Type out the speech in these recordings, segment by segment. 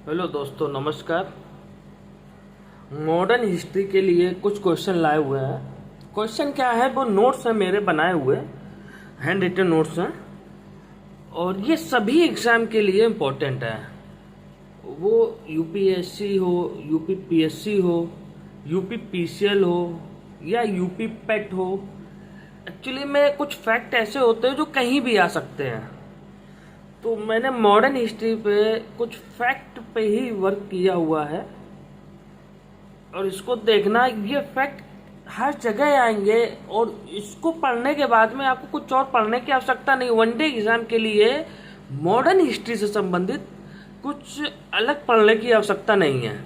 Hello दोस्तों, नमस्कार। Modern history के लिए कुछ क्वेश्चन लाए हुए हैं। क्वेश्चन क्या है, वो नोट्स हैं मेरे बनाए हुए, हैंड रिटन नोट्स हैं, और ये सभी एग्जाम के लिए इम्पोर्टेंट है। वो यूपीएससी हो, यूपीपीएससी हो, यूपीपीसीएल हो या यूपी पेट हो। एक्चुअली में कुछ फैक्ट ऐसे होते हैं जो कहीं भी आ सकते हैं। तो मैंने मॉडर्न हिस्ट्री पे कुछ फैक्ट पे ही वर्क किया हुआ है, और इसको देखना, ये फैक्ट हर जगह आएंगे, और इसको पढ़ने के बाद में आपको कुछ और पढ़ने की आवश्यकता नहीं। वनडे एग्जाम के लिए मॉडर्न हिस्ट्री से संबंधित कुछ अलग पढ़ने की आवश्यकता नहीं है।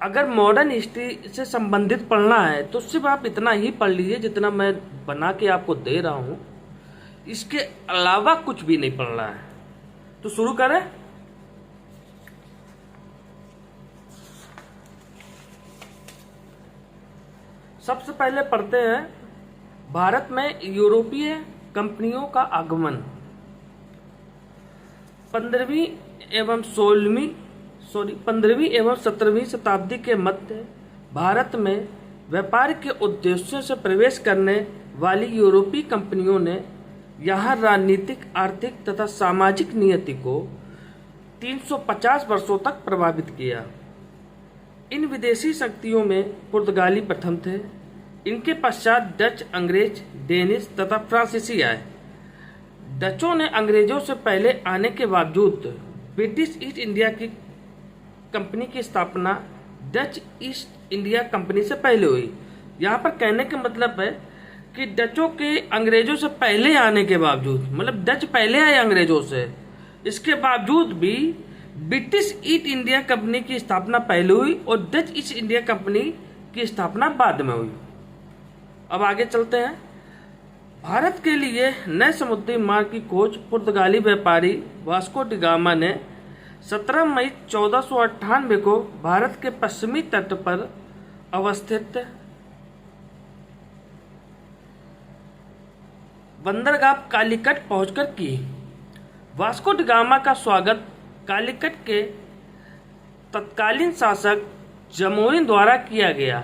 अगर मॉडर्न हिस्ट्री से संबंधित पढ़ना है तो सिर्फ आप इतना ही पढ़ लीजिए जितना मैं बना के आपको दे रहा हूं। इसके अलावा कुछ भी नहीं पढ़ना है। तो शुरू करें। सबसे पहले पढ़ते हैं भारत में यूरोपीय कंपनियों का आगमन। 15वीं एवं 17वीं शताब्दी के मध्य भारत में व्यापार के उद्देश्यों से प्रवेश करने वाली यूरोपीय कंपनियों ने यहाँ राजनीतिक, आर्थिक तथा सामाजिक नियति को 350 वर्षों तक प्रभावित किया। इन विदेशी शक्तियों में पुर्तगाली प्रथम थे। इनके पश्चात डच, अंग्रेज, डेनिश तथा फ्रांसीसी आए। डचों ने अंग्रेजों से पहले आने के बावजूद ब्रिटिश ईस्ट इंडिया की कंपनी की स्थापना डच ईस्ट इंडिया कंपनी से पहले हुई। यहाँ पर कहने का मतलब है कि डचों के अंग्रेजों से पहले आने के बावजूद, मतलब डच पहले आए अंग्रेजों से, इसके बावजूद भी ब्रिटिश ईस्ट इंडिया कंपनी की स्थापना पहले हुई और डच ईस्ट इंडिया कंपनी की स्थापना बाद में हुई। अब आगे चलते हैं। भारत के लिए नए समुद्री मार्ग की खोज पुर्तगाली व्यापारी वास्को डी गामा ने 17 मई 1498 को भारत के पश्चिमी तट पर अवस्थित बंदरगाह कालीकट पहुंचकर की। वास्को डी गामा का स्वागत कालीकट के तत्कालीन शासक जमोरिन द्वारा किया गया।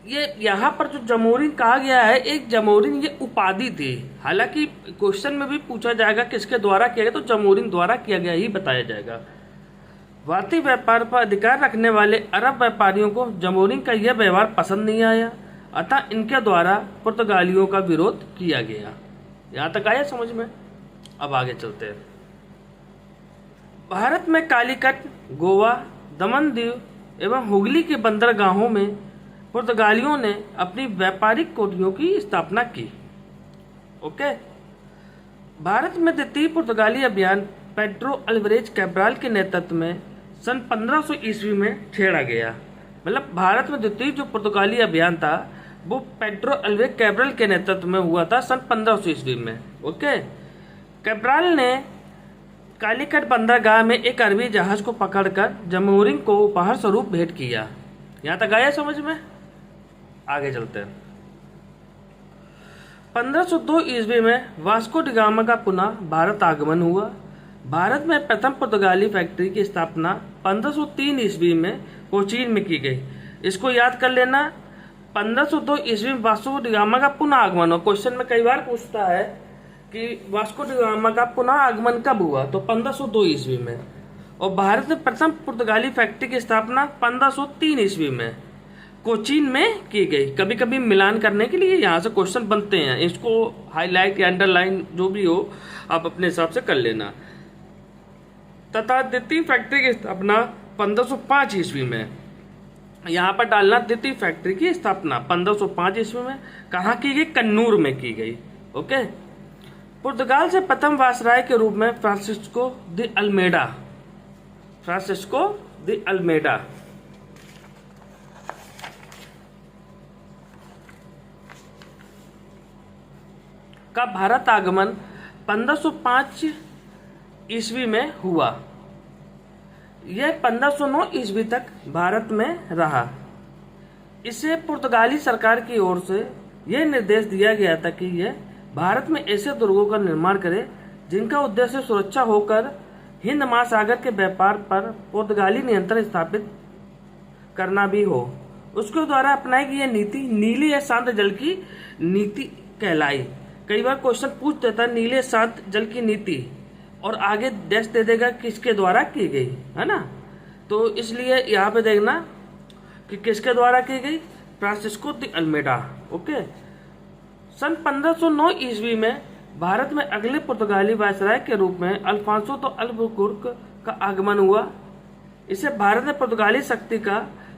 ये यहाँ पर जो जमोरिन कहा गया है, एक जमोरिन ये उपाधि थी। हालांकि क्वेश्चन में भी पूछा जाएगा किसके द्वारा किया गया, तो जमोरिन द्वारा किया गया ही बताया जाएगा। भारतीय व्यापार पर अधिकार रखने वाले अरब व्यापारियों को जमोरिन का यह व्यवहार पसंद नहीं आया, अतः इनके द्वारा पुर्तगालियों का विरोध किया गया। यहाँ तक आया समझ में। अब आगे चलते हैं। भारत में कालीकट, गोवा, दमन दीव एवं हुगली के बंदरगाहों में पुर्तगालियों ने अपनी व्यापारिक कोठियों की स्थापना की। ओके। भारत में द्वितीय पुर्तगाली अभियान पेड्रो अल्वारेज कैब्राल के नेतृत्व में सन 1500 ईस्वी में छेड़ा गया। मतलब भारत में द्वितीय जो पुर्तगाली अभियान था वो पेड्रो अल्वारेज कैब्राल के नेतृत्व में हुआ था सन 1500 ईस्वी में। ओके। कैब्राल ने कालीकट बंदरगाह में एक अरबी जहाज को पकड़कर जमोरिन को उपहार स्वरूप भेंट किया। यहाँ तक आया समझ में। आगे चलते हैं। 1502 ईस्वी में वास्को डी गामा का पुनः भारत आगमन हुआ। भारत में प्रथम पुर्तगाली फैक्ट्री की स्थापना 1503 ईस्वी में कोचीन में की गई। इसको याद कर लेना। 1502 ईस्वी में वास्को डी गामा का पुनः आगमन हुआ। क्वेश्चन में कई बार पूछता है कि वास्को डी गामा का पुनः आगमन कब हुआ, तो 1502 ईस्वी में। और भारत में प्रथम पुर्तगाली फैक्ट्री की स्थापना 1503 ईस्वी में कोचीन में की गई। कभी कभी मिलान करने के लिए यहाँ से क्वेश्चन बनते हैं, इसको हाईलाइट या अंडरलाइन जो भी हो आप अपने हिसाब से कर लेना। तथा द्वितीय फैक्ट्री की स्थापना 1505 ईस्वी में। यहाँ पर डालना द्वितीय फैक्ट्री की स्थापना 1505 ईस्वी में कहाँ की गई, कन्नूर में की गई। ओके। पुर्तगाल से प्रथम वायसराय के रूप में फ्रांसिस्को दी अल्मेडा का भारत आगमन 1505 ईस्वी में हुआ। यह 1509 ईस्वी तक भारत में रहा। इसे पुर्तगाली सरकार की ओर से यह निर्देश दिया गया था कि यह भारत में ऐसे दुर्गों का निर्माण करे जिनका उद्देश्य सुरक्षा होकर हिंद महासागर के व्यापार पर पुर्तगाली नियंत्रण स्थापित करना भी हो। उसके द्वारा अपनाई गई यह नीति नीली या शांत जल की नीति कहलाई। कई बार क्वेश्चन पूछ देता है नीले शांत जल की नीति और आगे डैश दे देगा किसके द्वारा की गई, है ना। तो इसलिए यहाँ पे देखना कि किसके द्वारा की गई, फ्रांसिस्को द अल्मेडा। ओके। सन 1509 ईस्वी में भारत में अगले पुर्तगाली वायसराय के रूप में अल्फांसो द अल्बुकुर्क का आगमन हुआ। इसे भारत में पुर्तगाली शक्ति का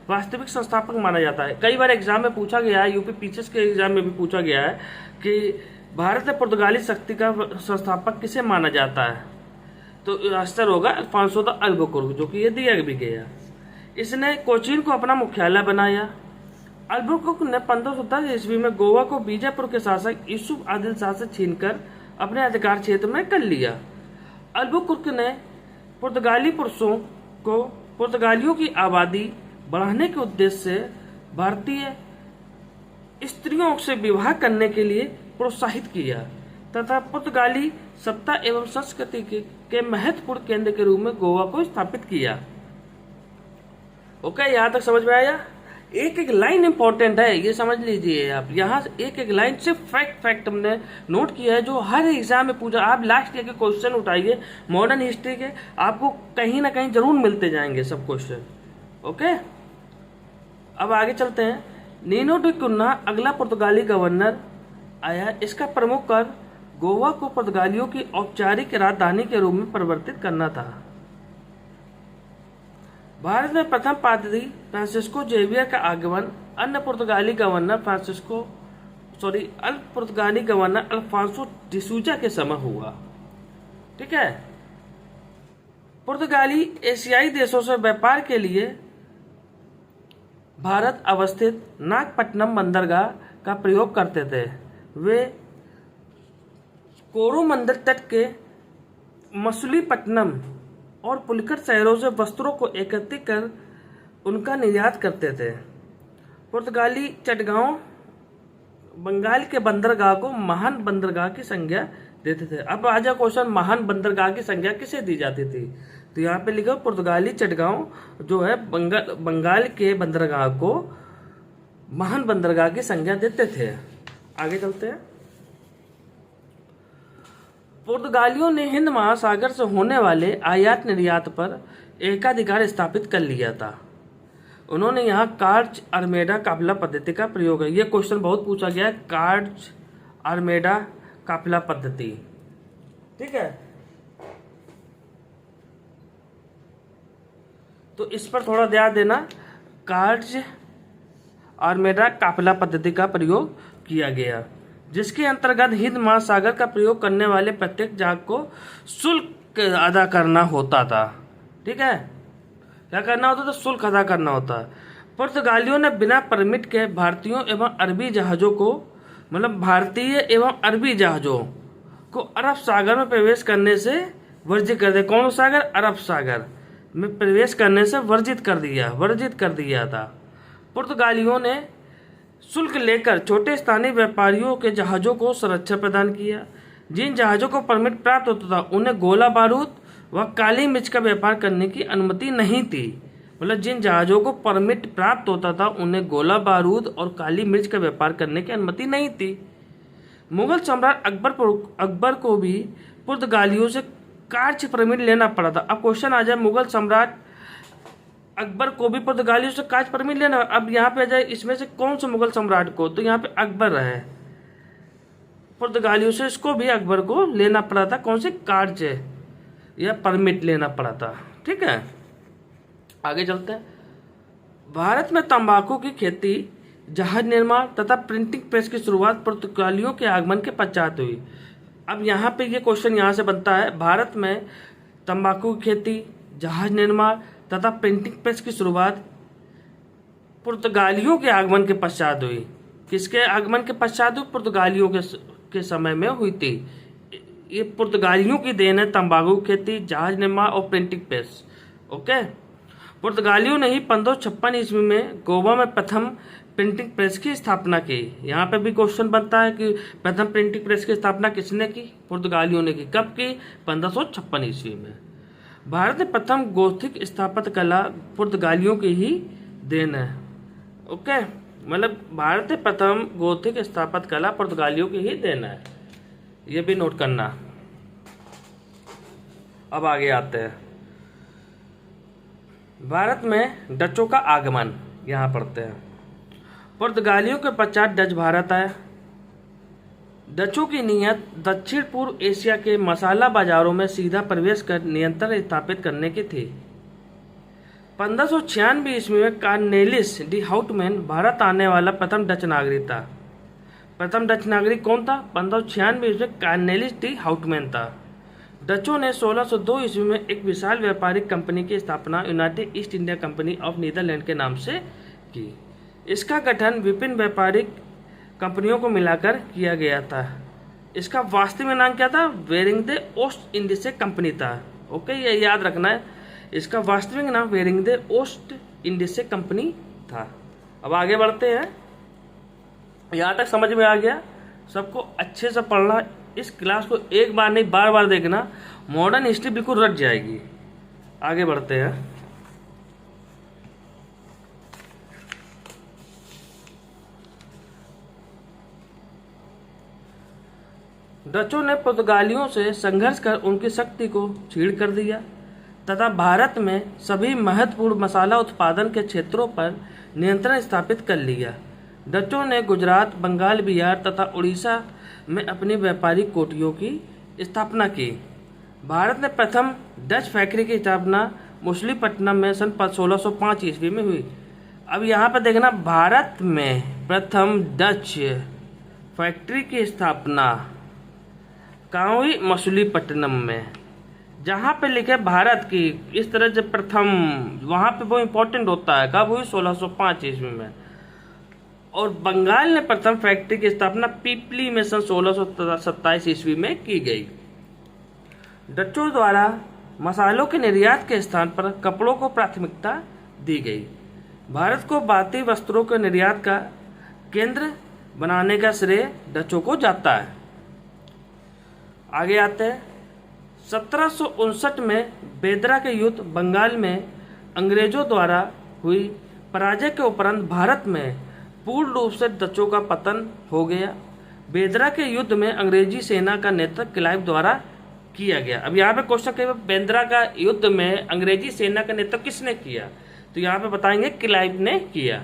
वास्तविक संस्थापक माना जाता है। कई बार एग्जाम में पूछा गया है, यूपी पीसीएस के एग्जाम में भी पूछा गया है कि भारत में पुर्तगाली शक्ति का संस्थापक किसे माना जाता है, तो आंसर होगा अल्फांसो द अल्बुकुर्क, जो कि ये दिया भी गया। इसने कोचीन को अपना मुख्यालय बनाया। अल्बुकुर्क ने 1510 ईस्वी में गोवा को बीजापुर के शासक यूसुफ आदिल शाह से छीनकर अपने अधिकार क्षेत्र में कर लिया। अल्बुकुर्क ने पुर्तगाली पुरुषों को पुर्तगालियों की आबादी बढ़ाने के उद्देश्य से भारतीय स्त्रियों से विवाह करने के लिए प्रोत्साहित किया तथा पुर्तगाली सत्ता एवं संस्कृति के महत्वपूर्ण केंद्र के रूप में गोवा को स्थापित किया। ओके, यहाँ तक समझ में आया। एक एक लाइन इंपॉर्टेंट है, ये समझ लीजिए आप। यहाँ एक एक लाइन सिर्फ फैक्ट हमने नोट किया है जो हर एग्जाम में पूछा। आप लास्ट ईयर के क्वेश्चन उठाइए मॉडर्न हिस्ट्री के, आपको कहीं ना कहीं जरूर मिलते जाएंगे सब क्वेश्चन। ओके, अब आगे चलते हैं। नीनो डी कुन्हा अगला पुर्तगाली गवर्नर आया। इसका प्रमुख कार्य गोवा को पुर्तगालियों की औपचारिक राजधानी के रूप में परिवर्तित करना था। भारत में प्रथम पादरी फ्रांसिस्को जेवियर का आगमन अन्य पुर्तगाली गवर्नर पुर्तगाली गवर्नर अल्फांसो डिसूजा के समय हुआ। ठीक है। पुर्तगाली एशियाई देशों से व्यापार के लिए भारत अवस्थित नागपट्टनम बंदरगाह का प्रयोग करते थे। वे कोरोमंडल तट के मछलीपट्टनम और पुलिकट शहरों से वस्त्रों को एकत्रित कर उनका निर्यात करते थे। पुर्तगाली चटगांव बंगाल के बंदरगाह को महान बंदरगाह की संज्ञा देते थे। अब आ जाए क्वेश्चन, महान बंदरगाह की संज्ञा किसे दी जाती थी? तो यहाँ पे लिखा पुर्तगाली चटगांव जो है बंगाल के बंदरगाह को महान बंदरगाह की संज्ञा देते थे। आगे चलते हैं। पुर्तगालियों ने हिंद महासागर से होने वाले आयात निर्यात पर एकाधिकार स्थापित कर लिया था। उन्होंने यहाँ कार्च आर्मेडा काफिला पद्धति का प्रयोग है। ये क्वेश्चन बहुत पूछा गया है, कार्च आर्मेडा काफिला पद्धति। ठीक है, तो इस पर थोड़ा ध्यान देना। कार्च आर्मेडा काफिला पद्धति का प्रयोग किया गया, जिसके अंतर्गत हिंद महासागर का प्रयोग करने वाले प्रत्येक जहाज को शुल्क अदा करना होता था। ठीक है, क्या करना होता था? शुल्क अदा करना होता। पुर्तगालियों ने बिना परमिट के भारतीयों एवं अरबी जहाजों को, मतलब भारतीय एवं अरबी जहाजों को अरब सागर में प्रवेश करने से वर्जित कर दिया। कौन सागर? अरब सागर में प्रवेश करने से वर्जित कर दिया था। पुर्तगालियों ने शुल्क लेकर छोटे स्थानीय व्यापारियों के जहाजों को सुरक्षा प्रदान किया। जिन जहाजों को परमिट प्राप्त होता था उन्हें गोला बारूद व काली मिर्च का व्यापार करने की अनुमति नहीं थी। मतलब जिन जहाजों को परमिट प्राप्त होता था उन्हें गोला बारूद और काली मिर्च का व्यापार करने की अनुमति नहीं थी। मुगल सम्राट अकबर को भी पुर्तगालियों से कार्च परमिट लेना पड़ा था। अब क्वेश्चन आ जाए, मुगल सम्राट अकबर को भी पुर्तगालियों से कार्च परमिट लेना। अब यहाँ पे आ जाए, इसमें से कौन से मुगल सम्राट को? तो यहाँ पे अकबर है। पुर्तगालियों से इसको भी अकबर को लेना पड़ा था। कौन से? कार्च या परमिट लेना पड़ा था। ठीक है, आगे चलते हैं। भारत में तंबाकू की खेती, जहाज निर्माण तथा प्रिंटिंग प्रेस की शुरुआत पुर्तगालियों के आगमन के पश्चात हुई। अब यहाँ पे ये क्वेश्चन यहाँ से बनता है, भारत में तंबाकू की खेती, जहाज निर्माण तथा प्रिंटिंग प्रेस की शुरुआत पुर्तगालियों के आगमन के पश्चात हुई। किसके आगमन के पश्चात हुई? पुर्तगालियों के समय में हुई थी। ये पुर्तगालियों की देन है, तंबाकू खेती, जहाज निर्माण और प्रिंटिंग प्रेस। ओके, पुर्तगालियों ने ही 1556 ईस्वी में गोवा में प्रथम प्रिंटिंग प्रेस की स्थापना की। यहाँ पे भी क्वेश्चन बनता है कि प्रथम प्रिंटिंग प्रेस की स्थापना किसने की? पुर्तगालियों ने की। कब की? 1556 ईस्वी में। भारत में प्रथम गोथिक स्थापत्य कला पुर्तगालियों की ही देन है। ओके, मतलब भारत में प्रथम गोथिक स्थापत्य कला पुर्तगालियों की ही देन है, ये भी नोट करना। अब आगे आते हैं, भारत में डचों का आगमन, यहाँ पढ़ते हैं। पुर्तगालियों के पश्चात डच भारत आए। डचों की नीयत दक्षिण पूर्व एशिया के मसाला बाजारों में सीधा प्रवेश कर नियंत्रण स्थापित करने की थी। 1596 ईस्वी में कार्नेलिस डी हाउटमैन भारत आने वाला प्रथम डच नागरिक था। प्रथम डच नागरिक कौन था? 1596 ईस्वी में कार्नेलिस डी हाउटमैन था। डचों ने 1602 ईस्वी में एक विशाल व्यापारिक कंपनी की स्थापना United East India Company of Netherland के नाम से की। इसका गठन विभिन्न व्यापारिक कंपनियों को मिलाकर किया गया था। इसका वास्तविक नाम क्या था? वेरिंग द ओस्ट इंडिया कंपनी था। ओके, ये याद रखना है, इसका वास्तविक नाम वेरिंग द ओस्ट इंडिया कंपनी था। अब आगे बढ़ते हैं, यहाँ तक समझ में आ गया? सबको अच्छे से पढ़ना, इस क्लास को एक बार नहीं बार बार देखना, मॉडर्न हिस्ट्री बिल्कुल रट जाएगी। आगे बढ़ते हैं, डचों ने पुर्तगालियों से संघर्ष कर उनकी शक्ति को क्षीण कर दिया तथा भारत में सभी महत्वपूर्ण मसाला उत्पादन के क्षेत्रों पर नियंत्रण स्थापित कर लिया। डचों ने गुजरात, बंगाल, बिहार तथा उड़ीसा में अपनी व्यापारिक कोठियों की स्थापना की। भारत में प्रथम डच फैक्ट्री की स्थापना मछलीपट्टनम में सन 1605 ईस्वी में हुई। अब यहाँ पर देखना, भारत में प्रथम डच फैक्ट्री की स्थापना कहाँ हुई? मछलीपट्टनम में। जहाँ पे लिखे भारत की इस तरह से प्रथम, वहाँ पे वो इम्पोर्टेंट होता है। कब हुई? 1605 ईस्वी में। और बंगाल ने प्रथम फैक्ट्री की स्थापना पीपली में सन 1627 ईस्वी में की गई। डचों द्वारा मसालों के निर्यात के स्थान पर कपड़ों को प्राथमिकता दी गई। भारत को भारतीय वस्त्रों के निर्यात का केंद्र बनाने का श्रेय डचों को जाता है। आगे आते हैं, 1759 में बेदरा के युद्ध बंगाल में अंग्रेजों द्वारा हुई पराजय के उपरांत भारत में पूर्ण रूप से डचों का पतन हो गया। बेदरा के युद्ध में अंग्रेजी सेना का नेतृत्व क्लाइव द्वारा किया गया। अब यहाँ पे क्वेश्चन कई बार, बेदरा का युद्ध में अंग्रेजी सेना का नेतृत्व किसने किया? तो यहाँ पे बताएंगे क्लाइव ने किया।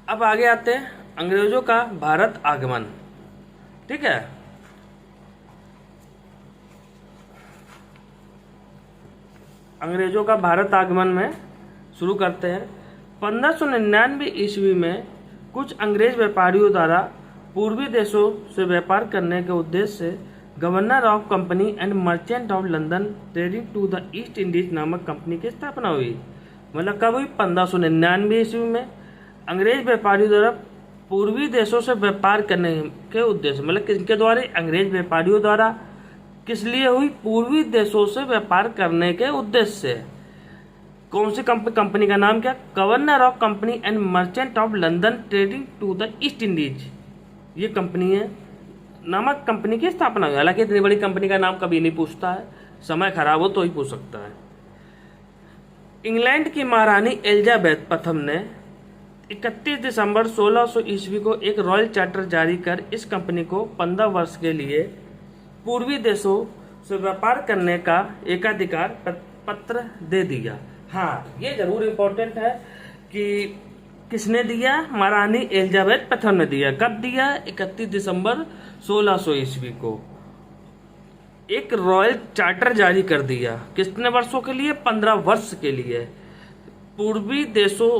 अब आगे आते हैं, अंग्रेजों का भारत आगमन। ठीक है, अंग्रेजों का भारत आगमन में शुरू करते हैं। 1599 ईस्वी में कुछ अंग्रेज व्यापारियों द्वारा पूर्वी देशों से व्यापार करने के उद्देश्य से governor of company and merchant of London trading to the East Indies नामक कंपनी की स्थापना हुई। मतलब कब हुई? 1599 ईस्वी में अंग्रेज व्यापारियों द्वारा पूर्वी देशों से व्यापार करने के उद्देश्य, मतलब किसके द्वारा? अंग्रेज व्यापारियों द्वारा। किस लिए हुई? पूर्वी देशों से व्यापार करने के उद्देश्य से। कौन सी कंपनी का नाम क्या? Governor of company and merchant of London trading to the East Indies, ये कंपनी है, नामक कंपनी की स्थापना हुई। हालांकि इतनी बड़ी कंपनी का नाम कभी नहीं पूछता है, समय खराब हो तो ही पूछ सकता है। इंग्लैंड की महारानी एलिजाबेथ प्रथम ने 31 दिसंबर 1600 ईस्वी को एक रॉयल चार्टर जारी कर इस कंपनी को 15 वर्ष के लिए पूर्वी देशों से व्यापार करने का एकाधिकार पत्र दे दिया। हाँ, ये जरूर इम्पोर्टेंट है कि किसने दिया? महारानी एलिजाबेथ प्रथम ने दिया। कब दिया? 31 दिसंबर 1600 ईस्वी को एक रॉयल चार्टर जारी कर दिया। कितने वर्षों के लिए? 15 वर्ष के लिए पूर्वी देशों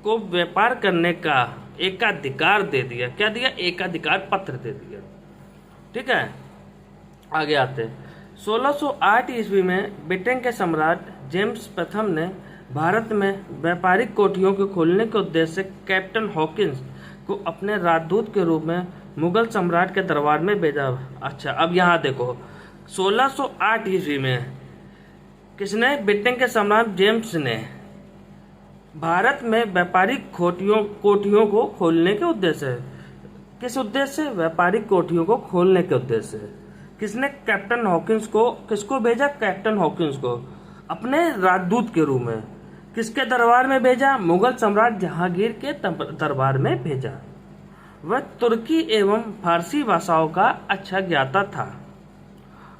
को व्यापार करने का एकाधिकार दे दिया। क्या दिया? एकाधिकार पत्र दे दिया। ठीक है, आगे आते हैं। 1608 ईस्वी में ब्रिटेन के सम्राट जेम्स प्रथम ने भारत में व्यापारिक कोठियों को खोलने के उद्देश्य से कैप्टन हॉकिंस को अपने राजदूत के रूप में मुगल सम्राट के दरबार में भेजा। अच्छा, अब यहाँ देखो, 1608 ईस्वी में किसने? ब्रिटेन के सम्राट जेम्स ने भारत में व्यापारिक कोठियों को खोलने के उद्देश्य से। किस उद्देश्य से? व्यापारिक कोठियों को खोलने के उद्देश्य से। किसने कैप्टन हॉकिंस को, किसको भेजा? कैप्टन हॉकिंस को अपने राजदूत के रूप में। किसके दरबार में भेजा? मुगल सम्राट जहांगीर के दरबार में भेजा। वह तुर्की एवं फारसी भाषाओं का अच्छा ज्ञाता था।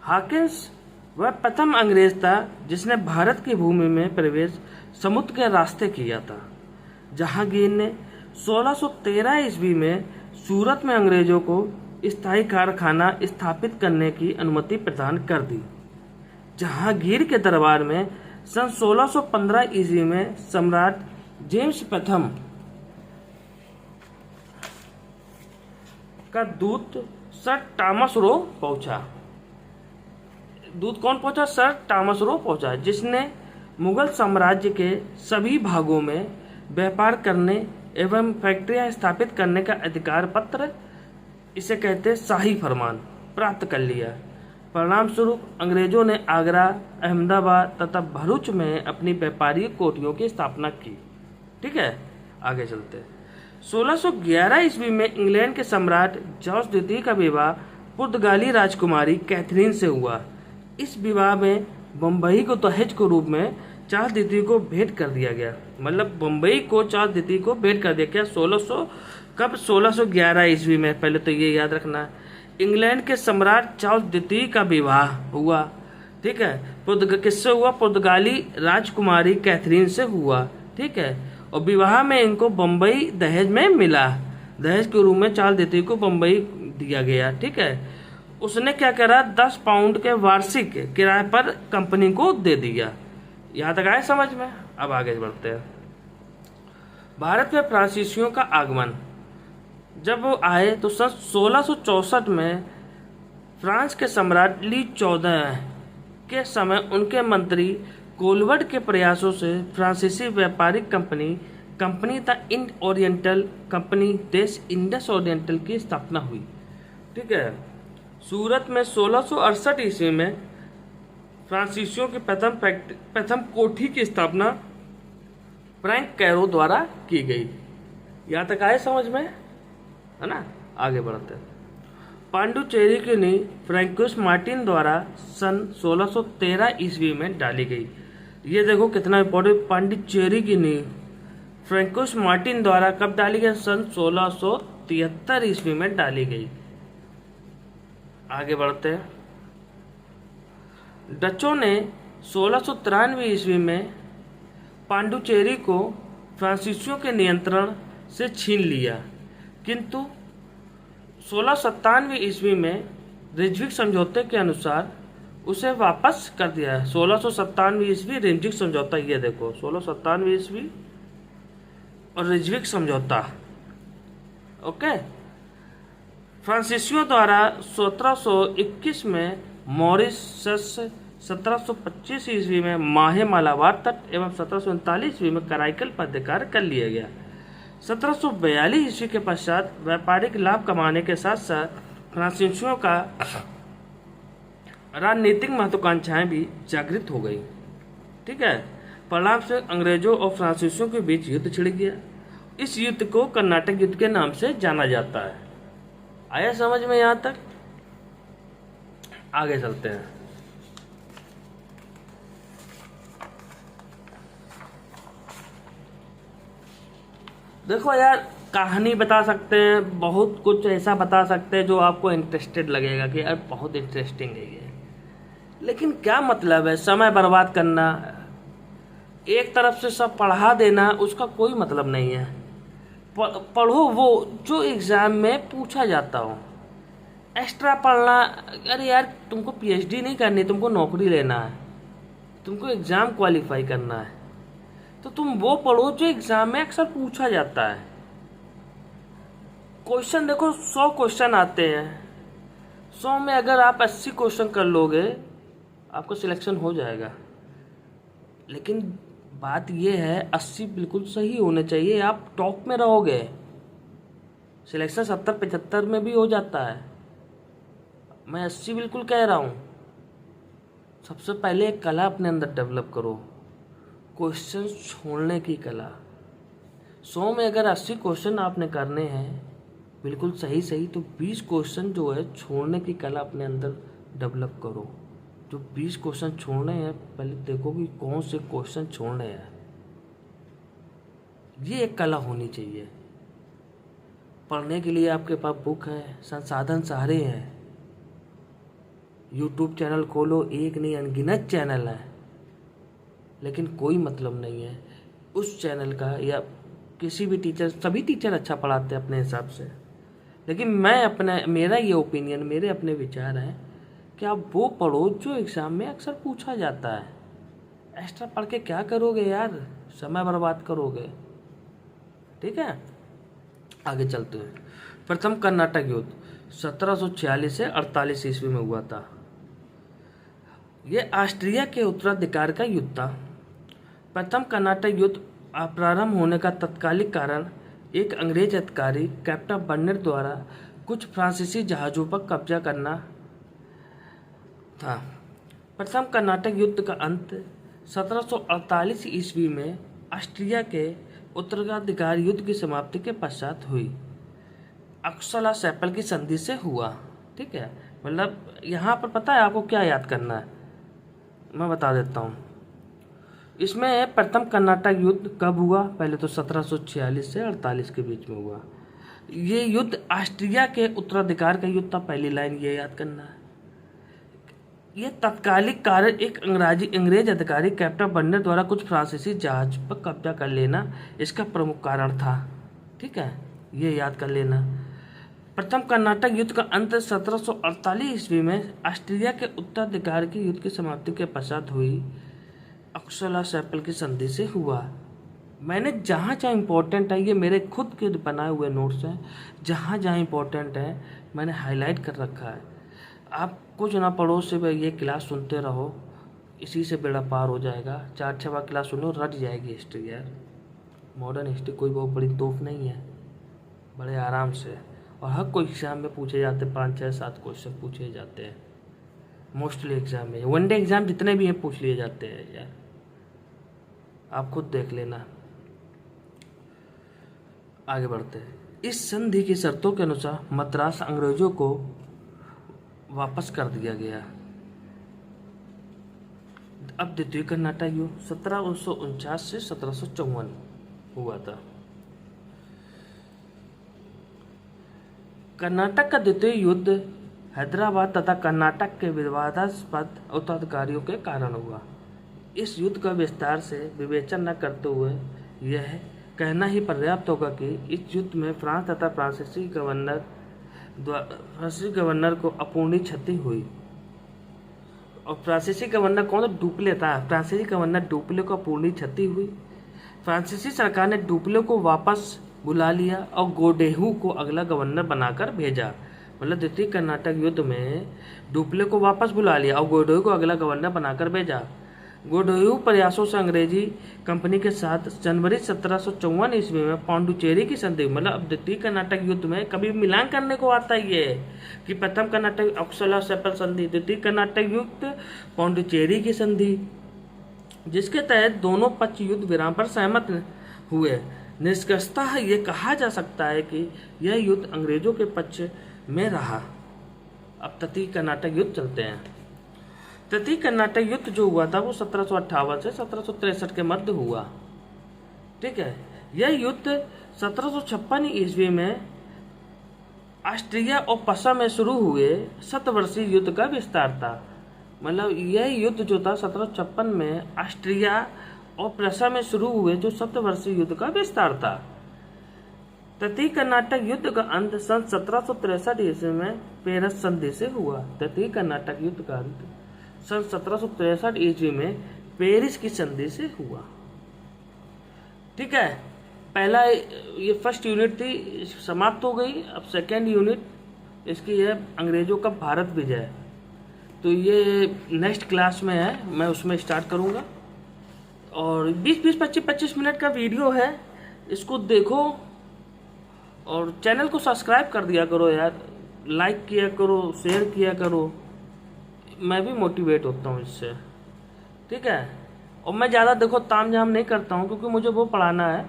हॉकिंस वह प्रथम अंग्रेज था जिसने भारत की भूमि में प्रवेश समुद्र के रास्ते किया था। जहांगीर ने 1613 ईस्वी में सूरत में अंग्रेजों को स्थायी कारखाना स्थापित करने की अनुमति प्रदान कर दी। जहांगीर के दरबार में सन 1615 ईस्वी में सम्राट जेम्स प्रथम का दूत सर टॉमस रो पहुंचा। दूत कौन पहुंचा? सर टॉमस रो पहुंचा, जिसने मुगल साम्राज्य के सभी भागों में व्यापार करने एवं फैक्ट्रियां स्थापित करने का अधिकार पत्र, इसे कहते शाही फरमान, प्राप्त कर लिया। परिणाम स्वरूप अंग्रेजों ने आगरा, अहमदाबाद तथा भरूच में अपनी व्यापारिक कोठियों की स्थापना की। ठीक है, आगे चलते। 1611 ईस्वी में इंग्लैंड के सम्राट जॉर्ज द्वितीय का विवाह पुर्तगाली राजकुमारी कैथरीन से हुआ। इस विवाह में बम्बई को दहेज के रूप में चार्ल्स द्वितीय को भेंट कर दिया गया। मतलब बम्बई को चार्ल्स द्वितीय को भेंट कर दिया। क्या 1611 ईस्वी में, पहले तो ये याद रखना है, इंग्लैंड के सम्राट चार्ल्स द्वितीय का विवाह हुआ। ठीक है, किससे हुआ? पुर्तगाली राजकुमारी कैथरीन से हुआ। ठीक है, और विवाह में इनको बम्बई दहेज में मिला। दहेज के रूप में चार्ल्स द्वितीय को बम्बई दिया गया। ठीक है, उसने क्या करा? 10 पाउंड के वार्षिक किराए पर कंपनी को दे दिया। यहाँ तक आए समझ में? अब आगे बढ़ते हैं। भारत में फ्रांसीसियों का आगमन जब वो आए तो सन 1664 में फ्रांस के सम्राट ली 14 के समय उनके मंत्री कोलवर्ट के प्रयासों से फ्रांसीसी व्यापारिक कंपनी द इंड ओरिएंटल कंपनी देश इंडस ओरिएंटल की स्थापना हुई। ठीक है, सूरत में 1668 ईस्वी में फ्रांसीसियों की प्रथम कोठी की स्थापना फ्रैंक कैरो द्वारा की गई। यहाँ तक आए समझ में, है ना? आगे बढ़ते हैं। पांडुचेरी की नींव फ्रैंकोस मार्टिन द्वारा सन 1613 ईस्वी में डाली गई। ये देखो कितना इंपॉर्टेंट, पांडिचेरी की नींव फ्रैंकोस मार्टिन द्वारा कब डाली गई? सन 1673 ईस्वी में डाली गई। आगे बढ़ते हैं। डचों ने 1693 ईस्वी में पांडुचेरी को फ्रांसीसियों के नियंत्रण से छीन लिया, किंतु 1697 ईस्वी में रिजविक समझौते के अनुसार उसे वापस कर दिया है। 1697 ईस्वी रिजविक समझौता, ये देखो 1697 ईस्वी और रिजविक समझौता। ओके, फ्रांसीसियों द्वारा 1721 में मॉरिशस, 1725 ईस्वी में माहे मालाबार तट एवं 1739 ईस्वी में कराईकल पर अधिकार कर लिया गया। 1742 ईस्वी के पश्चात व्यापारिक लाभ कमाने के साथ साथ फ्रांसीसियों का राजनीतिक महत्वाकांक्षाएं भी जागृत हो गई। ठीक है, परिणाम से अंग्रेजों और फ्रांसीसियों के बीच युद्ध छिड़ गया। इस युद्ध को कर्नाटक युद्ध के नाम से जाना जाता है। आया समझ में यहाँ तक? आगे चलते हैं। देखो यार, कहानी बता सकते हैं, बहुत कुछ ऐसा बता सकते हैं जो आपको इंटरेस्टेड लगेगा कि यार बहुत इंटरेस्टिंग है ये, लेकिन क्या मतलब है समय बर्बाद करना, एक तरफ से सब पढ़ा देना, उसका कोई मतलब नहीं है। पढ़ो वो जो एग्ज़ाम में पूछा जाता हो। एक्स्ट्रा पढ़ना, अरे यार तुमको पीएचडी नहीं करनी, तुमको नौकरी लेना है, तुमको एग्ज़ाम क्वालिफाई करना है, तो तुम वो पढ़ो जो एग्ज़ाम में अक्सर पूछा जाता है। क्वेश्चन देखो 100 क्वेश्चन आते हैं, 100 में अगर आप 80 क्वेश्चन कर लोगे आपको सिलेक्शन हो जाएगा। लेकिन बात यह है 80 बिल्कुल सही होने चाहिए, आप टॉप में रहोगे। सिलेक्शन 70-75 में भी हो जाता है, मैं 80 बिल्कुल कह रहा हूँ। सबसे पहले एक कला अपने अंदर डेवलप करो, क्वेश्चन छोड़ने की कला। 100 में अगर 80 क्वेश्चन आपने करने हैं बिल्कुल सही, तो 20 क्वेश्चन जो है छोड़ने की कला अपने अंदर डेवलप करो। जो 20 क्वेश्चन छोड़ने हैं पहले देखो कि कौन से क्वेश्चन छोड़ने हैं। ये एक कला होनी चाहिए। पढ़ने के लिए आपके पास बुक है, संसाधन सारे हैं। यूट्यूब चैनल खोलो, एक नहीं अनगिनत चैनल है, लेकिन कोई मतलब नहीं है उस चैनल का या किसी भी टीचर। सभी टीचर अच्छा पढ़ाते हैं अपने हिसाब से, लेकिन मेरा ये ओपिनियन, मेरे अपने विचार हैं कि आप वो पढ़ो जो एग्ज़ाम में अक्सर पूछा जाता है। एक्स्ट्रा पढ़ के क्या करोगे यार, समय बर्बाद करोगे। ठीक है, आगे चलते हैं। प्रथम कर्नाटक युद्ध 1746 से 48 ईस्वी में हुआ था। यह ऑस्ट्रिया के उत्तराधिकार का युद्ध था। प्रथम कर्नाटक युद्ध प्रारंभ होने का तत्कालिक कारण एक अंग्रेज अधिकारी कैप्टन बर्नर द्वारा कुछ फ्रांसीसी जहाज़ों पर कब्जा करना था। प्रथम कर्नाटक युद्ध का अंत 1748 ईस्वी में ऑस्ट्रिया के उत्तराधिकार युद्ध की समाप्ति के पश्चात हुई अक्सला सेपल की संधि से हुआ। ठीक है, मतलब यहाँ पर पता है आपको क्या याद करना है, मैं बता देता हूँ। इसमें प्रथम कर्नाटक युद्ध कब हुआ, पहले तो 1746 से 48 के बीच में हुआ। ये युद्ध ऑस्ट्रिया के उत्तराधिकार का युद्ध था, पहली लाइन ये याद करना है। ये तत्कालिक कारण एक अंग्रेज अधिकारी कैप्टन बर्नर द्वारा कुछ फ्रांसीसी जहाज पर कब्जा कर लेना इसका प्रमुख कारण था। ठीक है, ये याद कर लेना। प्रथम कर्नाटक युद्ध का अंत 1748 ईस्वी में ऑस्ट्रिया के उत्तराधिकार के युद्ध की समाप्ति के पश्चात हुई अक्सला सेपल की संधि से हुआ। मैंने जहाँ जहाँ इम्पोर्टेंट है, ये मेरे खुद के बनाए हुए नोट्स हैं, जहाँ जहाँ इम्पोर्टेंट है मैंने हाईलाइट कर रखा है। आप कुछ ना पढ़ो, सिर्फ ये क्लास सुनते रहो, इसी से बेड़ा पार हो जाएगा। 4-6 बार क्लास सुनो, रट जाएगी हिस्ट्री यार। मॉडर्न हिस्ट्री कोई बहुत बड़ी तोफ नहीं है, बड़े आराम से। और हर कोई एग्ज़ाम में पूछे जाते हैं, 5-6-7 क्वेश्चन पूछे जाते हैं मोस्टली एग्ज़ाम में। वनडे एग्ज़ाम जितने भी हैं पूछ लिए जाते हैं यार, आप खुद देख लेना। आगे बढ़ते हैं। इस संधि की शर्तों के अनुसार मद्रास अंग्रेजों को वापस कर दिया गया। अब द्वितीय कर्नाटक युद्ध 1749 से 1754 हुआ था। कर्नाटक का द्वितीय युद्ध हैदराबाद तथा कर्नाटक के विवादास्पद उत्तराधिकारियों के कारण हुआ। इस युद्ध का विस्तार से विवेचन न करते हुए यह कहना ही पर्याप्त होगा कि इस युद्ध में फ्रांस तथा फ्रांसीसी गवर्नर को अपूर्णीय क्षति हुई। और फ्रांसीसी गवर्नर कौन था? डुप्ले था। फ्रांसीसी गवर्नर डुप्ले को अपूर्णीय क्षति हुई। फ्रांसीसी सरकार ने डुप्ले को वापस बुला लिया और गोडेहू को अगला गवर्नर बनाकर भेजा। मतलब द्वितीय कर्नाटक युद्ध में डुप्ले को वापस बुला लिया और गोडेहू को अगला गवर्नर बनाकर भेजा। गोडेहू प्रयासों से अंग्रेजी कंपनी के साथ जनवरी 1754 ईस्वी में पांडुचेरी की संधि, मतलब अब द्वितीय कर्नाटक युद्ध में कभी मिलान करने को आता ही है कि प्रथम कर्नाटक अक्सला सेपल संधि, द्वितीय कर्नाटक युद्ध पांडुचेरी की संधि, जिसके तहत दोनों पक्ष युद्ध विराम पर सहमत हुए। निष्कर्षतः ये कहा जा सकता है कि यह युद्ध अंग्रेजों के पक्ष में रहा। अब तृतीय कर्नाटक युद्ध चलते हैं। तृतीय कर्नाटक युद्ध जो हुआ था वो 1758 से 1763 के मध्य हुआ। ठीक है, यह युद्ध 1756 ईस्वी में ऑस्ट्रिया और पसा में शुरू हुए 7 वर्षीय युद्ध का विस्तार था। मतलब यह युद्ध जो था 1756 में ऑस्ट्रिया और प्रसा में शुरू हुए जो 7 वर्षीय युद्ध का विस्तार था। तृतीय कर्नाटक युद्ध का अंत सन 1763 ईस्वी में पेरिस संधि से हुआ। तृतीय कर्नाटक युद्ध का अंत सन 1763 ईस्वी में पेरिस की संधि से हुआ। ठीक है, पहला ये फर्स्ट यूनिट थी, समाप्त हो गई। अब सेकेंड यूनिट इसकी है अंग्रेजों का भारत विजय। तो ये नेक्स्ट क्लास में है, मैं उसमें स्टार्ट करूँगा। और 20-25 मिनट का वीडियो है, इसको देखो और चैनल को सब्सक्राइब कर दिया करो यार, लाइक किया करो, शेयर किया करो, मैं भी मोटिवेट होता हूँ इससे। ठीक है, और मैं ज़्यादा देखो ताम झाम नहीं करता हूँ, क्योंकि मुझे वो पढ़ाना है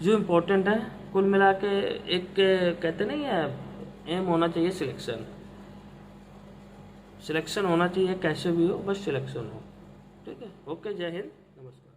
जो इम्पोर्टेंट है। कुल मिला के एक कहते नहीं है एम होना चाहिए सिलेक्शन। सिलेक्शन होना चाहिए, कैसे भी हो, बस सिलेक्शन हो। ठीक है, ओके, जय हिंद, नमस्कार।